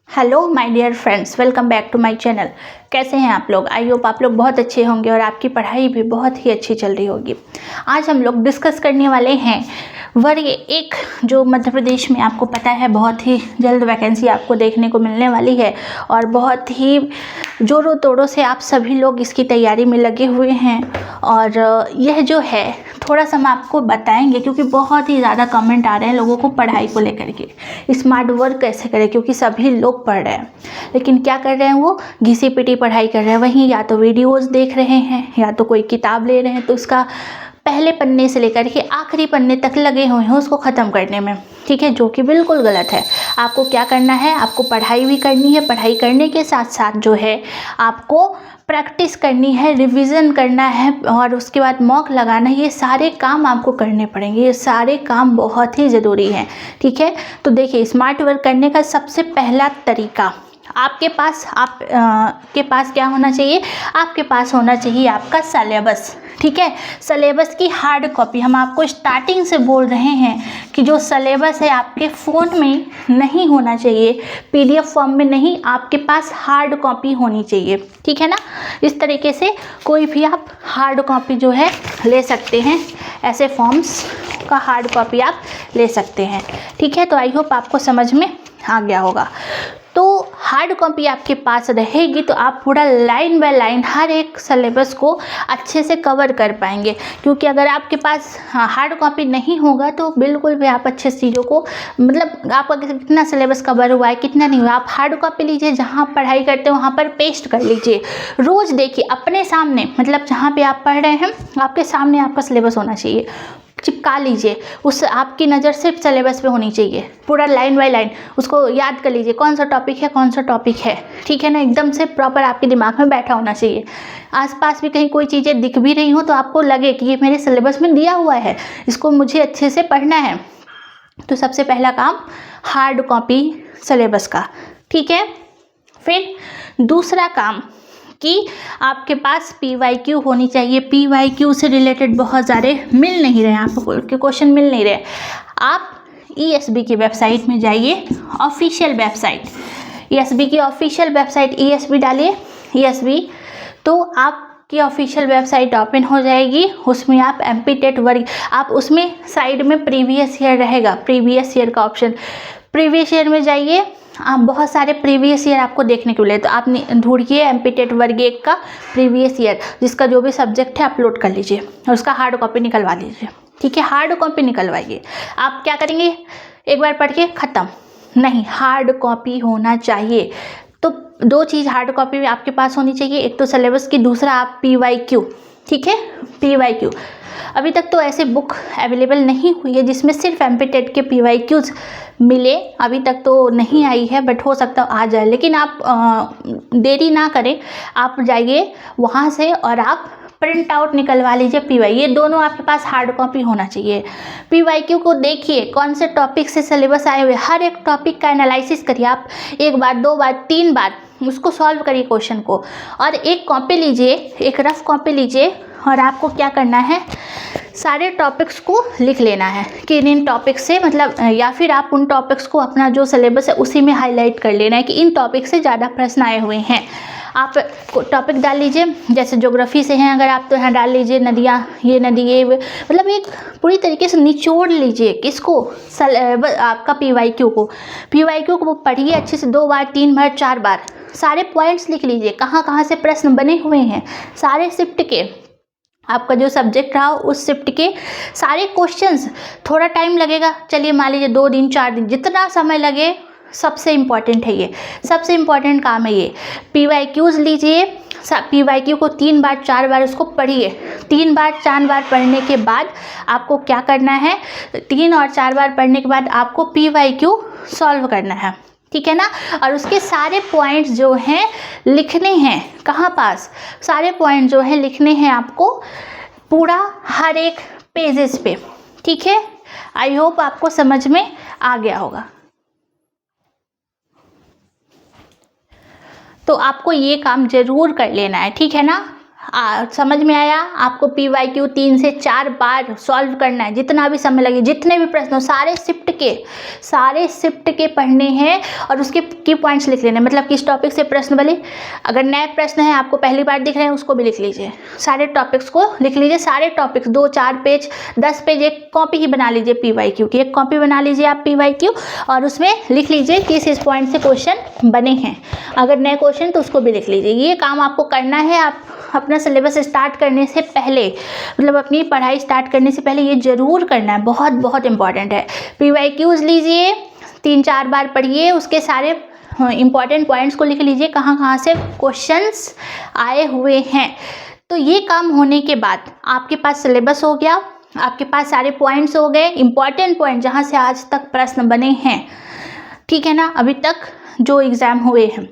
Hello my dear friends, welcome back to my channel. कैसे हैं आप लोग? आई होप आप लोग बहुत अच्छे होंगे और आपकी पढ़ाई भी बहुत ही अच्छी चल रही होगी। आज हम लोग डिस्कस करने वाले हैं वर्ग एक, जो मध्य प्रदेश में आपको पता है बहुत ही जल्द वैकेंसी आपको देखने को मिलने वाली है और बहुत ही ज़ोरों तोड़ों से आप सभी लोग इसकी तैयारी में लगे हुए हैं। और यह जो है थोड़ा सा हम आपको बताएंगे क्योंकि बहुत ही ज़्यादा कमेंट आ रहे हैं लोगों को पढ़ाई को लेकर के, स्मार्ट वर्क कैसे करें, क्योंकि सभी लोग पढ़ रहे हैं लेकिन क्या कर रहे हैं, वो घिसी पिटी पढ़ाई कर रहे हैं। वहीं या तो वीडियोस देख रहे हैं या तो कोई किताब ले रहे हैं, तो उसका पहले पन्ने से लेकर के आखिरी पन्ने तक लगे हुए हैं उसको ख़त्म करने में, ठीक है, जो कि बिल्कुल गलत है। आपको क्या करना है, आपको पढ़ाई भी करनी है, पढ़ाई करने के साथ साथ जो है आपको प्रैक्टिस करनी है, रिवीजन करना है और उसके बाद मॉक लगाना है। ये सारे काम आपको करने पड़ेंगे, ये सारे काम बहुत ही ज़रूरी हैं, ठीक है। तो देखिए, स्मार्ट वर्क करने का सबसे पहला तरीका आपके पास क्या होना चाहिए, आपके पास होना चाहिए आपका सिलेबस, ठीक है। सिलेबस की हार्ड कॉपी, हम आपको स्टार्टिंग से बोल रहे हैं कि जो सिलेबस है आपके फ़ोन में नहीं होना चाहिए, PDF फॉर्म में नहीं, आपके पास हार्ड कॉपी होनी चाहिए, ठीक है ना। इस तरीके से कोई भी आप हार्ड कॉपी जो है ले सकते हैं, ऐसे फॉर्म्स का हार्ड कॉपी आप ले सकते हैं, ठीक है। तो आई होप आपको समझ में आ गया होगा। तो हार्ड कॉपी आपके पास रहेगी तो आप पूरा लाइन बाय लाइन हर एक सिलेबस को अच्छे से कवर कर पाएंगे, क्योंकि अगर आपके पास हार्ड कॉपी नहीं होगा तो बिल्कुल भी आप अच्छे चीज़ों को, मतलब आपका कितना सिलेबस कवर हुआ है कितना नहीं हुआ, आप हार्ड कॉपी लीजिए, जहाँ आप पढ़ाई करते हो वहाँ पर पेस्ट कर लीजिए, रोज़ देखिए अपने सामने, मतलब जहाँ पे आप पढ़ रहे हैं आपके सामने आपका सिलेबस होना चाहिए, चिपका लीजिए, उस आपकी नज़र सिर्फ सिलेबस पे होनी चाहिए, पूरा लाइन बाय लाइन उसको याद कर लीजिए, कौन सा टॉपिक है कौन सा टॉपिक है, ठीक है ना, एकदम से प्रॉपर आपके दिमाग में बैठा होना चाहिए। आसपास भी कहीं कोई चीज़ें दिख भी रही हो तो आपको लगे कि ये मेरे सिलेबस में दिया हुआ है, इसको मुझे अच्छे से पढ़ना है। तो सबसे पहला काम हार्ड कॉपी सिलेबस का, ठीक है। फिर दूसरा काम कि आपके पास PYQ होनी चाहिए। PYQ से रिलेटेड बहुत सारे मिल नहीं रहे हैं, आपको क्वेश्चन मिल नहीं रहे। आप ESB की वेबसाइट में जाइए, ऑफिशियल वेबसाइट, ESB की ऑफिशियल वेबसाइट ESB डालिए, ESB, तो आपकी ऑफिशियल वेबसाइट ओपन हो जाएगी। उसमें आप MP-TET वर्ग, आप उसमें साइड में प्रीवियस ईयर रहेगा, प्रीवियस ईयर का ऑप्शन, प्रीवियस ईयर में जाइए, आप बहुत सारे प्रीवियस ईयर आपको देखने को मिले, तो आप ढूंढिए MP-TET वर्ग 1 का प्रीवियस ईयर, जिसका जो भी सब्जेक्ट है अपलोड कर लीजिए और उसका हार्ड कॉपी निकलवा लीजिए, ठीक है। हार्ड कॉपी निकलवाइए। आप क्या करेंगे, एक बार पढ़ के ख़त्म नहीं, हार्ड कॉपी होना चाहिए। तो दो चीज़ हार्ड कॉपी में आपके पास होनी चाहिए, एक तो सिलेबस की, दूसरा आप PYQ, ठीक है, PYQ। अभी तक तो ऐसे बुक अवेलेबल नहीं हुई है जिसमें सिर्फ MP-TET के PYQs मिले, अभी तक तो नहीं आई है, बट हो सकता है आ जाए। लेकिन आप देरी ना करें, आप जाइए वहाँ से और आप प्रिंट आउट निकलवा लीजिए PY, ये दोनों आपके पास हार्ड कॉपी होना चाहिए। PYQ को देखिए कौन से टॉपिक से सिलेबस आए हुए, हर एक टॉपिक का एनालिसिस करिए आप, एक बार दो बार तीन बार उसको सॉल्व करिए क्वेश्चन को, और एक कॉपी लीजिए, एक रफ कॉपी लीजिए और आपको क्या करना है, सारे टॉपिक्स को लिख लेना है कि इन टॉपिक्स से, मतलब या फिर आप उन टॉपिक्स को अपना जो सिलेबस है उसी में हाईलाइट कर लेना है कि इन टॉपिक से ज़्यादा प्रश्न आए हुए हैं। आप टॉपिक डाल लीजिए, जैसे ज्योग्राफी से हैं अगर आप तो यहाँ डाल लीजिए नदियाँ, ये नदी, ये, मतलब एक पूरी तरीके से निचोड़ लीजिए किसको, आपका PYQ को पढ़िए अच्छे से, 2 बार 3 बार 4 बार, सारे पॉइंट्स लिख लीजिए, कहाँ कहाँ से प्रश्न बने हुए हैं, सारे शिफ्ट के, आपका जो सब्जेक्ट रहा उस शिफ्ट के सारे क्वेश्चंस। थोड़ा टाइम लगेगा, चलिए मान लीजिए 2 दिन 4 दिन, जितना समय लगे, सबसे इम्पॉर्टेंट है ये, सबसे इम्पॉर्टेंट काम है ये। PYQs लीजिए, PYQ को 3 बार 4 बार उसको पढ़िए, 3 बार 4 बार पढ़ने के बाद आपको क्या करना है, 3 और 4 बार पढ़ने के बाद आपको PYQ सॉल्व करना है, ठीक है ना। और उसके सारे पॉइंट्स जो हैं लिखने हैं, कहाँ पास, सारे पॉइंट जो हैं लिखने हैं आपको पूरा हर एक पेजेस पे, ठीक है। आई होप आपको समझ में आ गया होगा। तो आपको ये काम जरूर कर लेना है, ठीक है ना। समझ में आया? आपको PYQ 3 से 4 बार सॉल्व करना है, जितना भी समय लगे, जितने भी प्रश्न हो, सारे शिफ्ट के पढ़ने हैं और उसके की पॉइंट्स लिख लेने, मतलब किस टॉपिक से प्रश्न बने। अगर नए प्रश्न है आपको पहली बार दिख रहे हैं उसको भी लिख लीजिए, सारे टॉपिक्स को लिख लीजिए, सारे टॉपिक्स 2-4 पेज 10 पेज एक कॉपी ही बना लीजिए PYQ की, एक कॉपी बना लीजिए आप PYQ और उसमें लिख लीजिए किस पॉइंट से क्वेश्चन बने हैं। अगर नए क्वेश्चन तो उसको भी लिख लीजिए। ये काम आपको करना है। आप अपना सिलेबस स्टार्ट करने से पहले, मतलब अपनी पढ़ाई स्टार्ट करने से पहले ये ज़रूर करना है, बहुत बहुत इंपॉर्टेंट है। PYQs लीजिए, 3-4 बार पढ़िए, उसके सारे इंपॉर्टेंट पॉइंट्स को लिख लीजिए, कहाँ कहाँ से क्वेश्चंस आए हुए हैं। तो ये काम होने के बाद आपके पास सिलेबस हो गया, आपके पास सारे पॉइंट्स हो गए, इंपॉर्टेंट पॉइंट जहाँ से आज तक प्रश्न बने हैं, ठीक है ना, अभी तक जो एग्ज़ाम हुए हैं,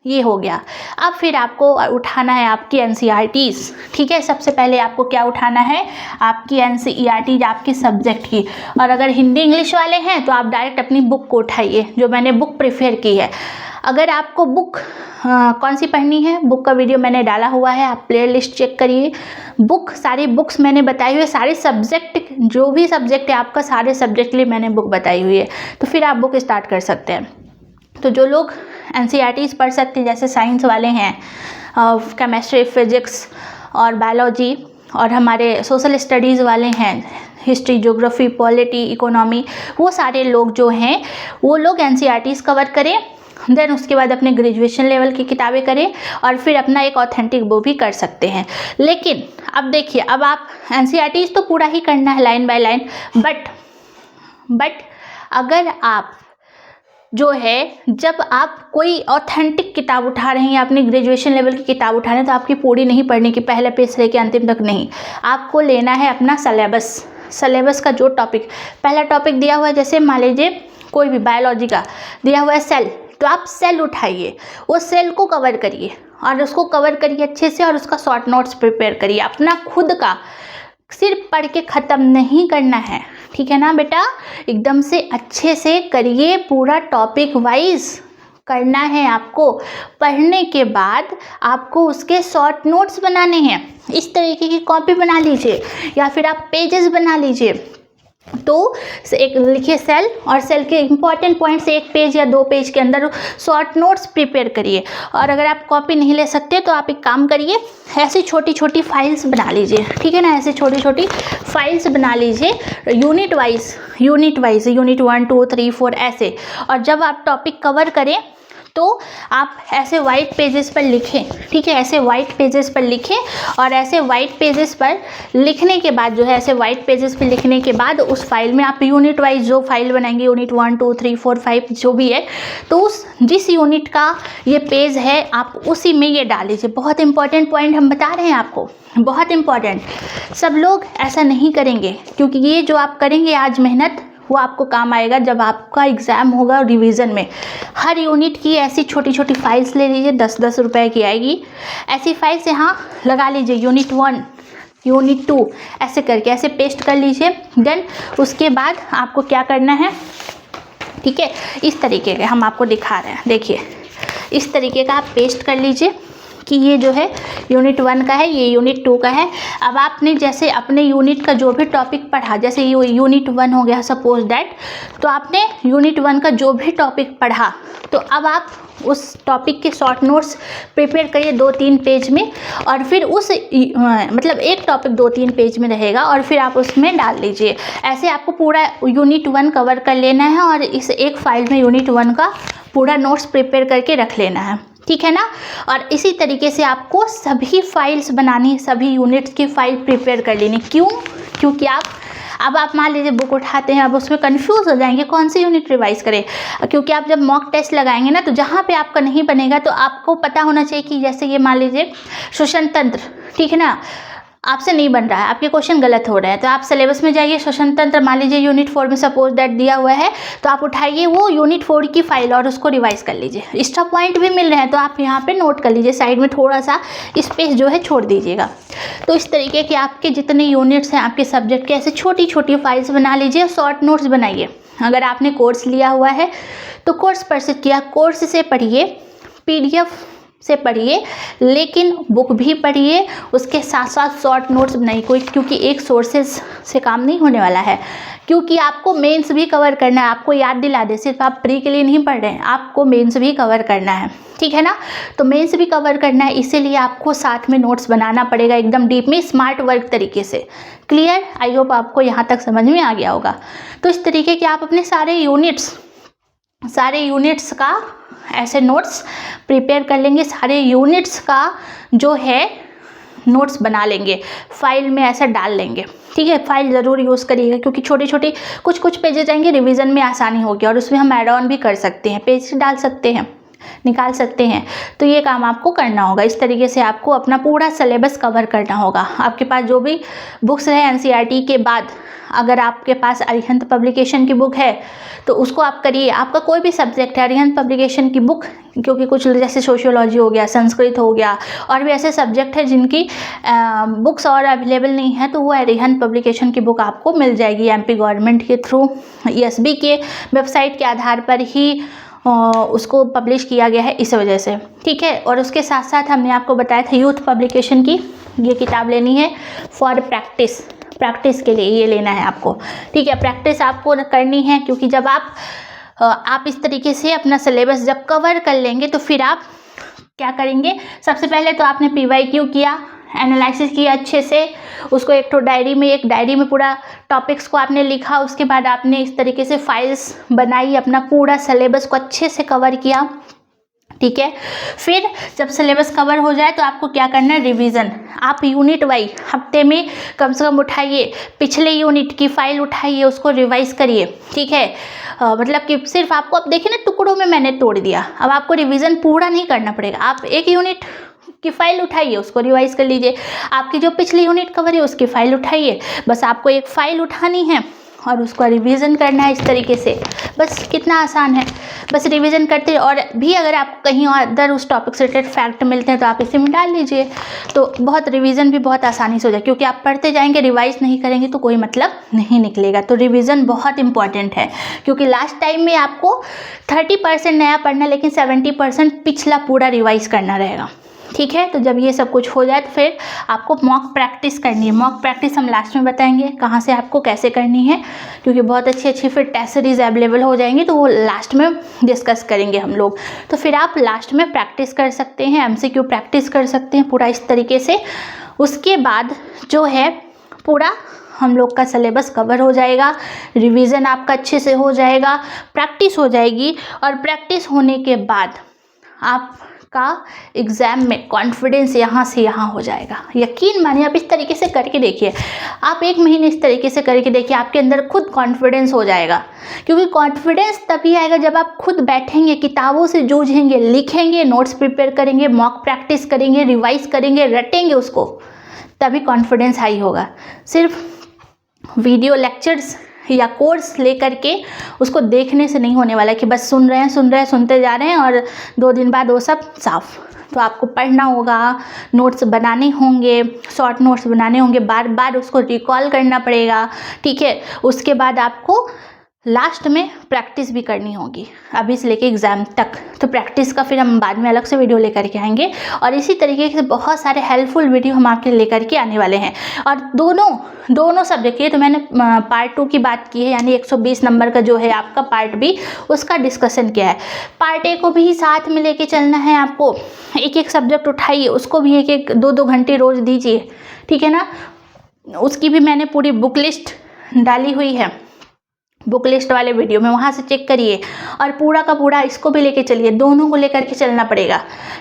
ये हो गया। अब फिर आपको उठाना है आपकी NCERTs, ठीक है। सबसे पहले आपको क्या उठाना है? आपकी NCERT आपके सब्जेक्ट की। और अगर हिंदी इंग्लिश वाले हैं तो आप डायरेक्ट अपनी बुक को उठाइए, जो मैंने बुक प्रेफर की है। अगर आपको बुक कौन सी पढ़नी है, बुक का वीडियो मैंने डाला हुआ है, आप प्ले लिस्ट चेक करिए। बुक, सारी बुक्स मैंने बताई हुई है, सारे सब्जेक्ट, जो भी सब्जेक्ट है आपका, सारे सब्जेक्ट के लिए मैंने बुक बताई हुई है, तो फिर आप बुक स्टार्ट कर सकते हैं। तो जो लोग NCERTs पढ़ सकते हैं, जैसे साइंस वाले हैं, केमिस्ट्री, फिजिक्स और बायोलॉजी, और हमारे सोशल स्टडीज़ वाले हैं, हिस्ट्री, ज्योग्राफी, पॉलिटी, इकोनॉमी, वो सारे लोग जो हैं वो लोग NCERTs कवर करें। देन उसके बाद अपने ग्रेजुएशन लेवल की किताबें करें और फिर अपना एक ऑथेंटिक बुक भी कर सकते हैं। लेकिन अब देखिए, अब आप NCERTs तो पूरा ही करना है लाइन बाय लाइन, बट अगर आप जो है, जब आप कोई ऑथेंटिक किताब उठा रहे हैं या अपनी ग्रेजुएशन लेवल की किताब उठा रहे हैं, तो आपकी पूरी नहीं पढ़ने की, पहले पेज से लेकर अंतिम तक नहीं। आपको लेना है अपना सिलेबस का जो टॉपिक, पहला टॉपिक दिया हुआ है, जैसे मान लीजिए कोई भी बायोलॉजी का दिया हुआ है सेल, तो आप सेल उठाइए, वो सेल को कवर करिए और उसको कवर करिए अच्छे से, और उसका शॉर्ट नोट्स प्रिपेयर करिए अपना खुद का। सिर्फ पढ़ के ख़त्म नहीं करना है, ठीक है ना बेटा, एकदम से अच्छे से करिए, पूरा टॉपिक वाइज करना है आपको। पढ़ने के बाद आपको उसके शॉर्ट नोट्स बनाने हैं, इस तरीके की कॉपी बना लीजिए या फिर आप पेजेस बना लीजिए। तो एक लिखिए सेल, और सेल के इंपॉर्टेंट पॉइंट्स एक पेज या 2 पेज के अंदर शॉर्ट नोट्स प्रिपेयर करिए। और अगर आप कॉपी नहीं ले सकते तो आप एक काम करिए, ऐसी छोटी छोटी फाइल्स बना लीजिए, ठीक है ना, ऐसे छोटी छोटी फाइल्स बना लीजिए यूनिट वाइज, यूनिट 1, 2, 3, 4 ऐसे। और जब आप टॉपिक कवर करें तो आप ऐसे वाइट पेजेस पर लिखें, ठीक है, ऐसे वाइट पेजेस पर लिखें। और ऐसे वाइट पेजेस पर लिखने के बाद जो है, ऐसे वाइट पेजेस पर लिखने के बाद उस फाइल में आप यूनिट वाइज जो फाइल बनाएंगे, यूनिट 1, 2, 3, 4, 5 जो भी है, तो उस जिस यूनिट का ये पेज है आप उसी में ये डाल लीजिए। बहुत इंपॉर्टेंट पॉइंट हम बता रहे हैं आपको, बहुत इंपॉर्टेंट। सब लोग ऐसा नहीं करेंगे, क्योंकि ये जो आप करेंगे आज मेहनत, वो आपको काम आएगा जब आपका एग्ज़ाम होगा रिवीजन में। हर यूनिट की ऐसी छोटी छोटी फाइल्स ले लीजिए, 10-10 रुपए की आएगी। ऐसी फाइल्स यहाँ लगा लीजिए, यूनिट 1, यूनिट 2 ऐसे करके ऐसे पेस्ट कर लीजिए। देन उसके बाद आपको क्या करना है, ठीक है, इस तरीके के हम आपको दिखा रहे हैं, देखिए इस तरीके का आप पेस्ट कर लीजिए कि ये जो है यूनिट 1 का है, ये यूनिट 2 का है। अब आपने जैसे अपने यूनिट का जो भी टॉपिक पढ़ा, जैसे ये यूनिट 1 हो गया सपोज दैट, तो आपने यूनिट 1 का जो भी टॉपिक पढ़ा, तो अब आप उस टॉपिक के शॉर्ट नोट्स प्रिपेयर करिए 2-3 पेज में। और फिर उस मतलब एक टॉपिक 2-3 पेज में रहेगा और फिर आप उसमें डाल लीजिए। ऐसे आपको पूरा यूनिट 1 कवर कर लेना है और इस एक फाइल में यूनिट 1 का पूरा नोट्स प्रिपेयर करके रख लेना है, ठीक है ना। और इसी तरीके से आपको सभी फाइल्स बनानी, सभी यूनिट्स की फाइल प्रिपेयर कर लेनी। क्यों? क्योंकि अब आप मान लीजिए बुक उठाते हैं, अब उसमें कंफ्यूज हो जाएंगे कौन सी यूनिट रिवाइज करें, क्योंकि आप जब मॉक टेस्ट लगाएंगे ना, तो जहाँ पे आपका नहीं बनेगा तो आपको पता होना चाहिए कि जैसे ये मान लीजिए श्वसन तंत्र, ठीक है ना, आपसे नहीं बन रहा है, आपके क्वेश्चन गलत हो रहे हैं, तो आप सिलेबस में जाइए, श्वसन तंत्र मान लीजिए यूनिट 4 में सपोज दैट दिया हुआ है, तो आप उठाइए वो यूनिट 4 की फाइल और उसको रिवाइज कर लीजिए। एक्स्ट्रा पॉइंट भी मिल रहे हैं तो आप यहाँ पे नोट कर लीजिए, साइड में थोड़ा सा स्पेस जो है छोड़ दीजिएगा। तो इस तरीके के आपके जितने यूनिट्स हैं आपके सब्जेक्ट के, ऐसे छोटी छोटी फाइल्स बना लीजिए, शॉर्ट नोट्स बनाइए। अगर आपने कोर्स लिया हुआ है तो कोर्स परचेज किया, कोर्स से पढ़िए, PDF से पढ़िए, लेकिन बुक भी पढ़िए, उसके साथ साथ शॉर्ट नोट्स बनाइए कोई, क्योंकि एक सोर्सेज से काम नहीं होने वाला है, क्योंकि आपको मेंस भी कवर करना है। आपको याद दिला दे, सिर्फ आप प्री के लिए नहीं पढ़ रहे हैं, आपको मेंस भी कवर करना है, ठीक है ना। तो मेंस भी कवर करना है, इसीलिए आपको साथ में नोट्स बनाना पड़ेगा एकदम डीप में, स्मार्ट वर्क तरीके से। क्लियर? आई होप आपको यहाँ तक समझ में आ गया होगा। तो इस तरीके के आप अपने सारे यूनिट्स का ऐसे नोट्स प्रिपेयर कर लेंगे, सारे यूनिट्स का जो है नोट्स बना लेंगे, फाइल में ऐसा डाल लेंगे, ठीक है। फाइल ज़रूर यूज़ करिएगा, क्योंकि छोटे छोटे कुछ पेजेस आएंगे, रिवीजन में आसानी होगी, और उसमें हम ऐड ऑन भी कर सकते हैं, पेज डाल सकते हैं, निकाल सकते हैं। तो ये काम आपको करना होगा। इस तरीके से आपको अपना पूरा सिलेबस कवर करना होगा। आपके पास जो भी बुक्स है एनसीईआरटी के बाद, अगर आपके पास अरिहंत पब्लिकेशन की बुक है तो उसको आप करिए। आपका कोई भी सब्जेक्ट है, अरिहंत पब्लिकेशन की बुक, क्योंकि कुछ जैसे सोशियोलॉजी हो गया, संस्कृत हो गया, और भी ऐसे सब्जेक्ट है जिनकी बुक्स और अवेलेबल नहीं है, तो वो अरिहंत पब्लिकेशन की बुक आपको मिल जाएगी एमपी गवर्नमेंट के थ्रू, एसबी के वेबसाइट के आधार पर ही उसको पब्लिश किया गया है, इस वजह से, ठीक है। और उसके साथ साथ हमने आपको बताया था यूथ पब्लिकेशन की ये किताब लेनी है फॉर प्रैक्टिस के लिए, ये लेना है आपको, ठीक है। प्रैक्टिस आपको करनी है, क्योंकि जब आप इस तरीके से अपना सिलेबस जब कवर कर लेंगे तो फिर आप क्या करेंगे, सबसे पहले तो आपने PYQ किया, एनालिसिस किया अच्छे से, उसको एक डायरी में पूरा टॉपिक्स को आपने लिखा। उसके बाद आपने इस तरीके से फाइल्स बनाई, अपना पूरा सिलेबस को अच्छे से कवर किया, ठीक है। फिर जब सिलेबस कवर हो जाए तो आपको क्या करना है, रिवीजन। आप यूनिट वाइज हफ्ते में कम से कम उठाइए, पिछले यूनिट की फाइल उठाइए, उसको रिवाइज करिए, ठीक है। मतलब कि सिर्फ आपको, अब देखिए ना, टुकड़ों में मैंने तोड़ दिया, अब आपको रिवीजन पूरा नहीं करना पड़ेगा। आप एक यूनिट की फाइल उठाइए, उसको रिवाइज कर लीजिए। आपकी जो पिछली यूनिट कवर है उसकी फाइल उठाइए, बस आपको एक फाइल उठानी है और उसको रिवीजन करना है इस तरीके से। बस कितना आसान है, बस रिवीजन करते। और भी अगर आपको कहीं और अदर उस टॉपिक से रिलेटेड फैक्ट मिलते हैं तो आप इसे में डाल लीजिए, तो बहुत रिवीजन भी बहुत आसानी से हो जाए, क्योंकि आप पढ़ते जाएंगे, रिवाइज नहीं करेंगे तो कोई मतलब नहीं निकलेगा। तो रिवीजन बहुत इंपॉर्टेंट है, क्योंकि लास्ट टाइम में आपको 30% नया पढ़ना, लेकिन 70% पिछला पूरा रिवाइज करना रहेगा, ठीक है। तो जब ये सब कुछ हो जाए तो फिर आपको मॉक प्रैक्टिस करनी है। मॉक प्रैक्टिस हम लास्ट में बताएंगे कहाँ से आपको कैसे करनी है, क्योंकि बहुत अच्छी फिर टेस्ट सीरीज अवेलेबल हो जाएंगी, तो वो लास्ट में डिस्कस करेंगे हम लोग। तो फिर आप लास्ट में प्रैक्टिस कर सकते हैं, MCQ प्रैक्टिस कर सकते हैं पूरा इस तरीके से। उसके बाद जो है पूरा हम लोग का सिलेबस कवर हो जाएगा, रिवीजन आपका अच्छे से हो जाएगा, प्रैक्टिस हो जाएगी, और प्रैक्टिस होने के बाद आपका एग्ज़ाम में कॉन्फिडेंस यहाँ से यहाँ हो जाएगा। यकीन मानिए, आप इस तरीके से करके देखिए, आप 1 महीने इस तरीके से करके देखिए, आपके अंदर खुद कॉन्फिडेंस हो जाएगा। क्योंकि कॉन्फिडेंस तभी आएगा जब आप खुद बैठेंगे, किताबों से जूझेंगे, लिखेंगे, नोट्स प्रिपेयर करेंगे, मॉक प्रैक्टिस करेंगे, रिवाइज करेंगे, रटेंगे उसको, तभी कॉन्फिडेंस हाई होगा। सिर्फ वीडियो लेक्चर्स या कोर्स लेकर के उसको देखने से नहीं होने वाला कि बस सुन रहे हैं, सुनते जा रहे हैं और 2 दिन बाद वो सब साफ। तो आपको पढ़ना होगा, नोट्स बनाने होंगे, शॉर्ट नोट्स बनाने होंगे, बार बार उसको रिकॉल करना पड़ेगा, ठीक है। उसके बाद आपको लास्ट में प्रैक्टिस भी करनी होगी, अभी से लेके एग्ज़ाम तक। तो प्रैक्टिस का फिर हम बाद में अलग से वीडियो लेकर के आएंगे, और इसी तरीके से बहुत सारे हेल्पफुल वीडियो हम आपके लेकर के आने वाले हैं। और दोनों सब्जेक्ट के, तो मैंने पार्ट 2 की बात की है, यानी 120 नंबर का जो है आपका पार्ट B, उसका डिस्कशन किया है। पार्ट A को भी साथ में लेके चलना है आपको। एक सब्जेक्ट उठाइए, उसको भी 1-2 घंटे रोज़ दीजिए, ठीक है ना। उसकी भी मैंने पूरी बुक लिस्ट डाली हुई है, बुक लिस्ट वाले वीडियो में, वहाँ से चेक करिए, और पूरा का पूरा इसको भी लेके चलिए, दोनों को लेकर के चलना पड़ेगा,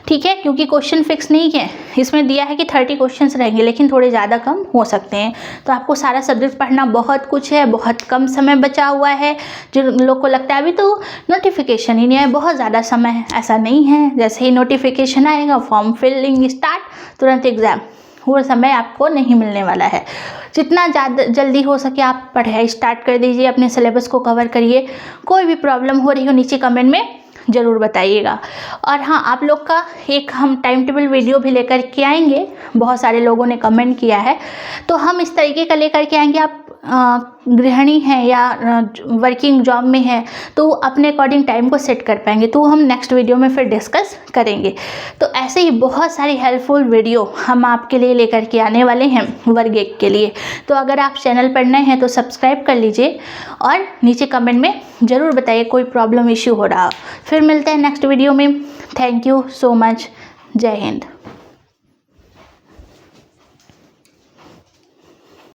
ठीक है। क्योंकि क्वेश्चन फिक्स नहीं है, इसमें दिया है कि 30 क्वेश्चंस रहेंगे, लेकिन थोड़े ज़्यादा कम हो सकते हैं। तो आपको सारा सब्जेक्ट पढ़ना, बहुत कुछ है, बहुत कम समय बचा हुआ है। जो लोग को लगता है अभी तो नोटिफिकेशन ही नहीं आया, बहुत ज़्यादा समय है, ऐसा नहीं है। जैसे ही नोटिफिकेशन आएगा, फॉर्म फिलिंग स्टार्ट, तुरंत एग्ज़ाम, वो समय आपको नहीं मिलने वाला है। जितना ज़्यादा जल्दी हो सके आप पढ़ाई स्टार्ट कर दीजिए, अपने सिलेबस को कवर करिए। कोई भी प्रॉब्लम हो रही हो नीचे कमेंट में ज़रूर बताइएगा। और हाँ, आप लोग का एक हम टाइम टेबल वीडियो भी लेकर के आएंगे, बहुत सारे लोगों ने कमेंट किया है, तो हम इस तरीके का लेकर के आएंगे। आप गृहिणी हैं या वर्किंग जॉब में है तो अपने अकॉर्डिंग टाइम को सेट कर पाएंगे, तो हम नेक्स्ट वीडियो में फिर डिस्कस करेंगे। तो ऐसे ही बहुत सारी हेल्पफुल वीडियो हम आपके लिए लेकर के आने वाले हैं वर्ग 1 के लिए। तो अगर आप चैनल पर नए हैं तो सब्सक्राइब कर लीजिए और नीचे कमेंट में ज़रूर बताइए कोई प्रॉब्लम इश्यू हो रहा हो। फिर मिलते हैं नेक्स्ट वीडियो में। Thank you so much. जय हिंद।